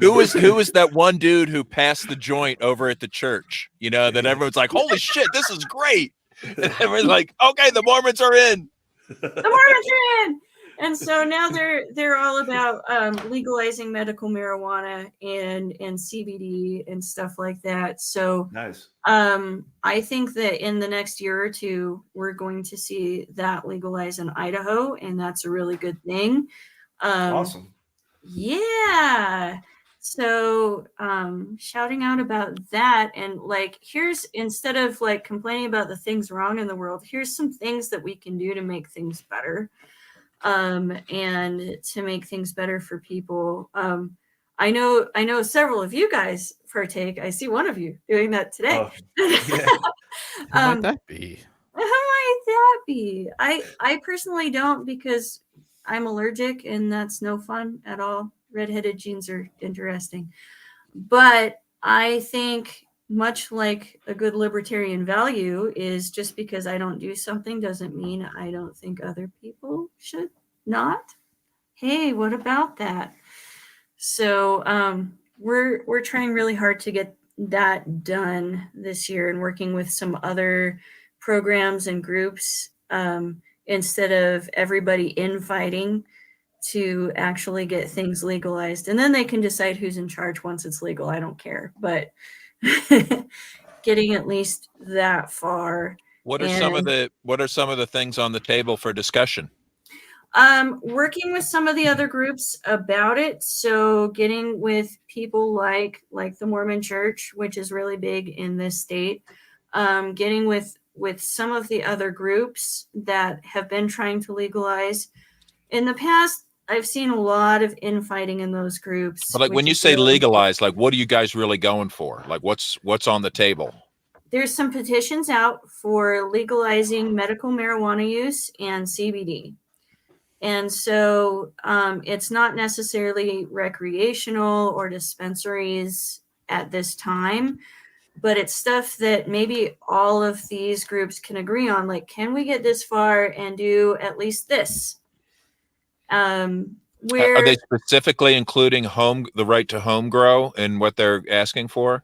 S3: who was that one dude who passed the joint over at the church? That everyone's like, "Holy shit, this is great!" And everyone's like, "Okay, the Mormons are in."
S4: The Mormons are in. And so now they're all about legalizing medical marijuana and CBD and stuff like that. So
S2: nice.
S4: I think that in the next year or two, we're going to see that legalize in Idaho, and that's a really good thing.
S2: Awesome.
S4: Yeah. So shouting out about that, and instead of complaining about the things wrong in the world, here's some things that we can do to make things better. And to make things better for people. I know several of you guys partake. I see one of you doing that today.
S2: Oh, yeah.
S1: How might that be?
S4: How might that be? I personally don't because I'm allergic and that's no fun at all. Redheaded genes are interesting. But I think much like a good libertarian value is just because I don't do something doesn't mean I don't think other people should not. Hey, what about that? So we're trying really hard to get that done this year and working with some other programs and groups instead of everybody infighting to actually get things legalized. And then they can decide who's in charge once it's legal. I don't care. But getting at least that far.
S3: What are some of the things on the table for discussion?
S4: Working with some of the other groups about it. So getting with people like the Mormon Church, which is really big in this state. Getting with some of the other groups that have been trying to legalize. In the past, I've seen a lot of infighting in those groups.
S3: But like when you say legalize, like what are you guys really going for? Like what's on the table?
S4: There's some petitions out for legalizing medical marijuana use and CBD. And so it's not necessarily recreational or dispensaries at this time, but it's stuff that maybe all of these groups can agree on. Like, can we get this far and do at least this? Where
S3: are they specifically including the right to home grow in what they're asking for?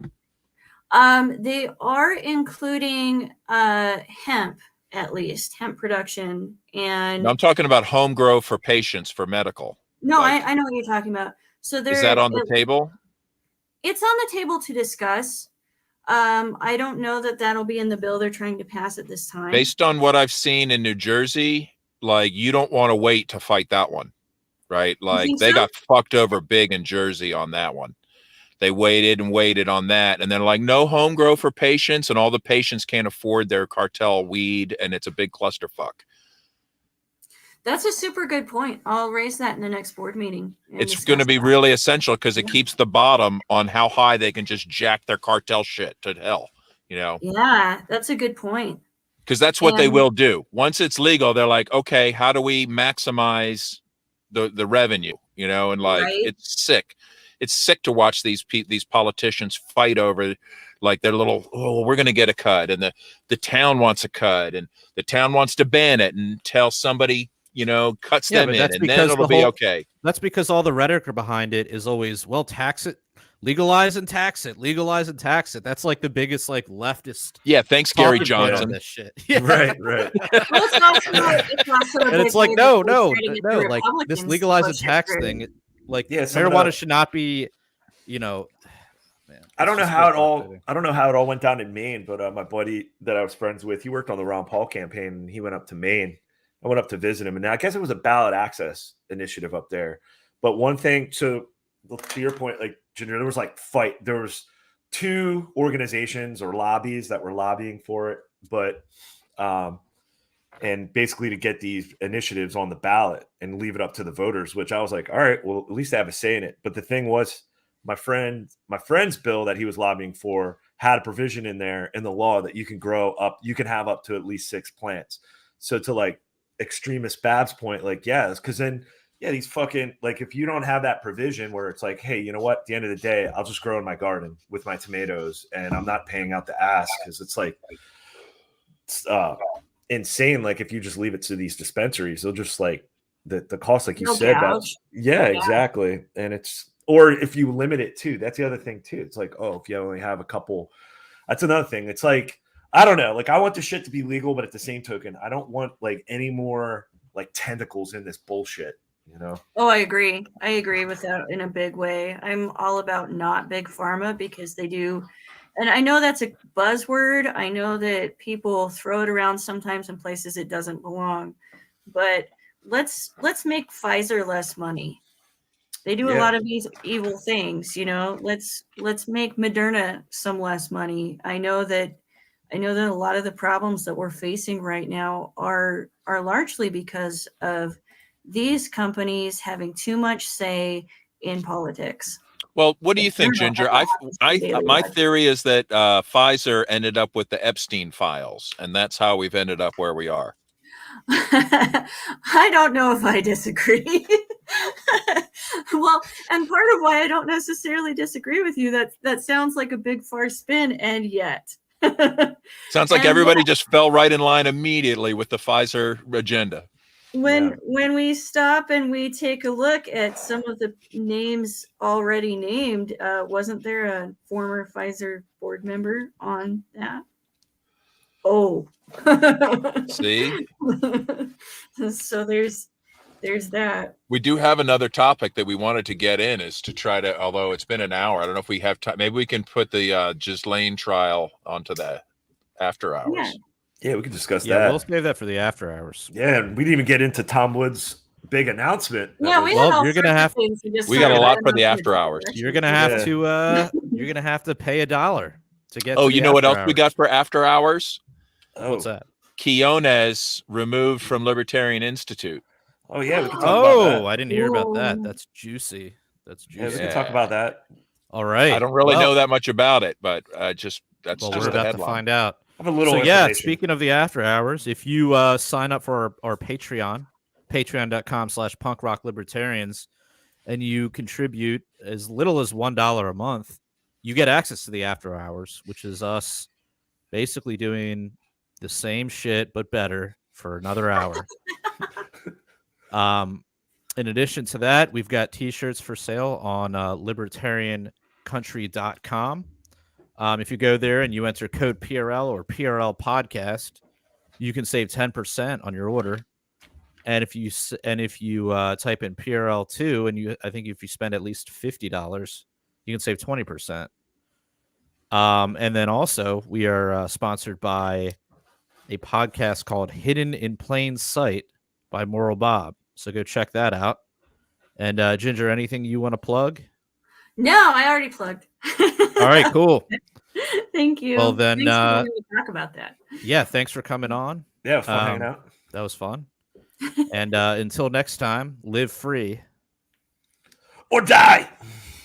S4: They are including hemp, at least hemp production, and
S3: I'm talking about home grow for patients for medical.
S4: No, like, I know what you're talking about. So
S3: is that on the table?
S4: It's on the table to discuss. I don't know that that'll be in the bill they're trying to pass at this time.
S3: Based on what I've seen in New Jersey, like you don't want to wait to fight that one, right? Like they got fucked over big in Jersey on that one. They waited and waited on that. And then like no home grow for patients, and all the patients can't afford their cartel weed. And it's a big clusterfuck.
S4: That's a super good point. I'll raise that in the next board meeting.
S3: It's going to be really essential because it keeps the bottom on how high they can just jack their cartel shit to hell, you know?
S4: Yeah, that's a good point.
S3: Because that's what they will do. Once it's legal, they're like, okay, how do we maximize the revenue, you know? And like, it's sick. It's sick to watch these politicians fight over like their little, oh, we're going to get a cut. And the town wants a cut, and the town wants to ban it until somebody, you know, cuts them in, and then it'll be okay.
S1: That's because all the rhetoric behind it is always, well, tax it, legalize and tax it, legalize and tax it. That's like the biggest like leftist.
S3: Yeah, thanks, Gary Johnson.
S1: This shit. Yeah.
S2: Right.
S4: Well, it's
S1: it's like no, like this legalize and tax thing. Like marijuana should not be, you know. Man,
S2: I don't know how it all went down in Maine, but my buddy that I was friends with, he worked on the Ron Paul campaign, and he went up to Maine. I went up to visit him, and I guess it was a ballot access initiative up there. But one thing, so to your point, like Ginger, there was like there was 2 organizations or lobbies that were lobbying for it, but and basically to get these initiatives on the ballot and leave it up to the voters, which I was like, all right, well, at least I have a say in it. But the thing was, my friend's bill that he was lobbying for had a provision in there in the law that you can have up to at least 6 plants. So to like extremist Bab's point, like, because then, these fucking, like, if you don't have that provision where it's like, hey, you know what, at the end of the day, I'll just grow in my garden with my tomatoes and I'm not paying out the ass, because it's like, insane. Like if you just leave it to these dispensaries, they'll just like the cost, like you said, exactly. And or if you limit it too, that's the other thing too. It's like, oh, if you only have a couple, that's another thing. It's like, I don't know, like I want the shit to be legal, but at the same token, I don't want like any more like tentacles in this bullshit, you know?
S4: Oh, I agree with that in a big way. I'm all about not big pharma, because they do. And I know that's a buzzword. I know that people throw it around sometimes in places it doesn't belong. But let's make Pfizer less money. They do a lot of these evil things, you know. Let's make Moderna some less money. I know that a lot of the problems that we're facing right now are largely because of these companies having too much say in politics.
S3: Well, what do you think, Ginger? My theory is that Pfizer ended up with the Epstein files, and that's how we've ended up where we are.
S4: I don't know if I disagree. Well, and part of why I don't necessarily disagree with you, that sounds like a big far spin, and yet.
S3: Sounds like everybody just fell right in line immediately with the Pfizer agenda.
S4: When we stop and we take a look at some of the names already named, wasn't there a former Pfizer board member on that? Oh.
S3: See?
S4: So there's that.
S3: We do have another topic that we wanted to get in, is to try to, although it's been an hour, I don't know if we have time. Maybe we can put the Ghislaine trial onto the after hours.
S2: Yeah, we can discuss that.
S1: Yeah, we'll save that for the after hours.
S2: Yeah, and we didn't even get into Tom Wood's big announcement.
S4: Yeah,
S1: you're gonna have.
S3: We got a lot for the after hours.
S1: You're gonna have to. You're gonna have to pay $1 to get.
S3: Oh, you know what else we got for after hours?
S1: What's that?
S3: Quiones removed from Libertarian Institute.
S2: Oh yeah, we can talk about that.
S1: I didn't hear about that. That's juicy. That's juicy.
S2: Yeah, we can talk about that.
S1: All right.
S3: I don't really know that much about it, but that's just
S1: we're about to find out.
S2: I have a little
S1: speaking of the after hours, if you sign up for our Patreon, patreon.com/punkrocklibertarians, and you contribute as little as $1 a month, you get access to the after hours, which is us basically doing the same shit but better for another hour. In addition to that, we've got t-shirts for sale on libertariancountry.com. If you go there and you enter code PRL or PRL Podcast, you can save 10% on your order. And if you type in PRL2 and I think if you spend at least $50, you can save 20%. And then also we are sponsored by a podcast called Hidden in Plain Sight by Moral Bob. So go check that out. And Ginger, anything you want to plug?
S4: No, I already plugged.
S1: All right, cool.
S4: Thank you.
S1: Well then,
S4: thanks for letting me talk about that.
S1: Yeah, thanks for coming on.
S2: Yeah, it was fun hanging out.
S1: That was fun. And until next time, live free
S2: or die.